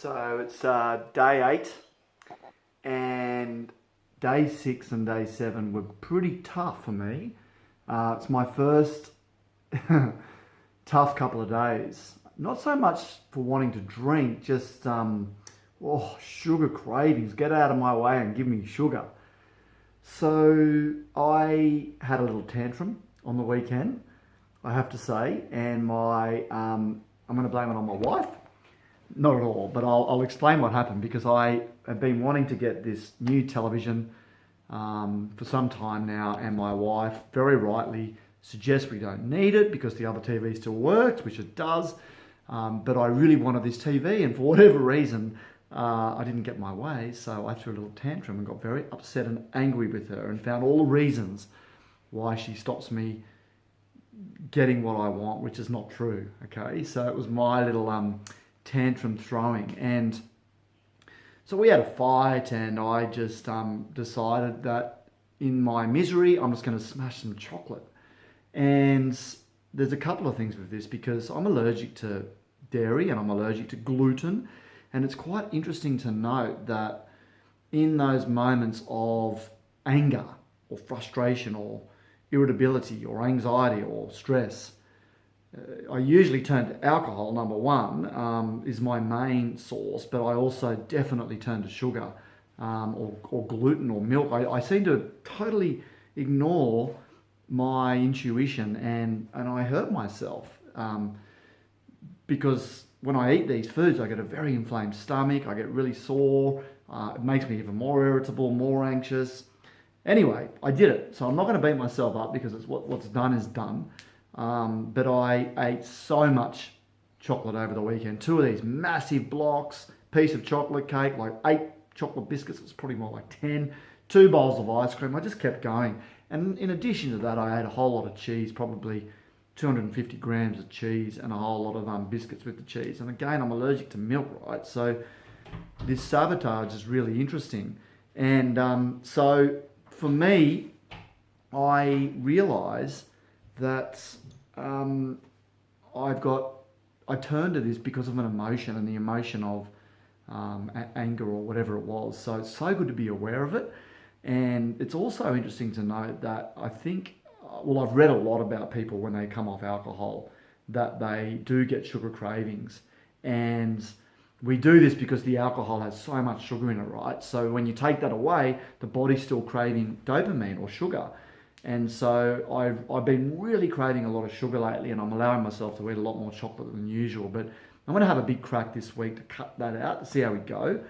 So it's day 8, and day 6 and day 7 were pretty tough for me. It's my first tough couple of days. Not so much for wanting to drink, just sugar cravings. Get out of my way and give me sugar. So I had a little tantrum on the weekend, I have to say, and I'm going to blame it on my wife. Not at all, but I'll explain what happened, because I have been wanting to get this new television for some time now, and my wife very rightly suggests we don't need it because the other TV still works, which it does. But I really wanted this TV, and for whatever reason, I didn't get my way, so I threw a little tantrum and got very upset and angry with her and found all the reasons why she stops me getting what I want, which is not true, okay? So it was my little tantrum throwing, and so we had a fight, and I just decided that in my misery, I'm just going to smash some chocolate. And there's a couple of things with this, because I'm allergic to dairy and I'm allergic to gluten. And it's quite interesting to note that in those moments of anger or frustration or irritability or anxiety or stress, I usually turn to alcohol, number one, is my main source, but I also definitely turn to sugar or gluten or milk. I seem to totally ignore my intuition, and I hurt myself because when I eat these foods, I get a very inflamed stomach, I get really sore, it makes me even more irritable, more anxious. Anyway, I did it, so I'm not going to beat myself up, because it's what's done is done. But I ate so much chocolate over the weekend. 2 of these massive blocks, piece of chocolate cake, like 8 chocolate biscuits, it was probably more like 10, 2 bowls of ice cream. I just kept going. And in addition to that, I ate a whole lot of cheese, probably 250 grams of cheese, and a whole lot of biscuits with the cheese. And again, I'm allergic to milk, right? So this sabotage is really interesting. And so for me, I realise that I turned to this because of an emotion, and the emotion of anger or whatever it was. So it's so good to be aware of it. And it's also interesting to note that I think, I've read a lot about people when they come off alcohol, that they do get sugar cravings. And we do this because the alcohol has so much sugar in it, right? So when you take that away, the body's still craving dopamine or sugar. And so I've been really craving a lot of sugar lately, and I'm allowing myself to eat a lot more chocolate than usual. But I'm going to have a big crack this week to cut that out, to see how we go,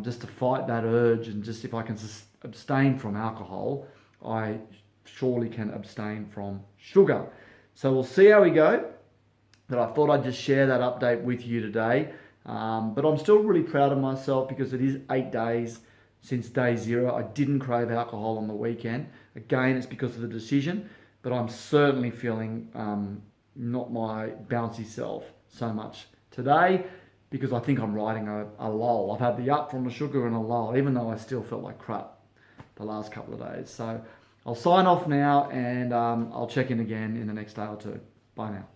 just to fight that urge. And just if I can abstain from alcohol, I surely can abstain from sugar. So we'll see how we go. But I thought I'd just share that update with you today. But I'm still really proud of myself, because it is 8 days since day 0. I didn't crave alcohol on the weekend. Again, it's because of the decision, but I'm certainly feeling not my bouncy self so much today, because I think I'm riding a lull. I've had the up from the sugar and a lull, even though I still felt like crap the last couple of days. So I'll sign off now, and I'll check in again in the next day or two. Bye now.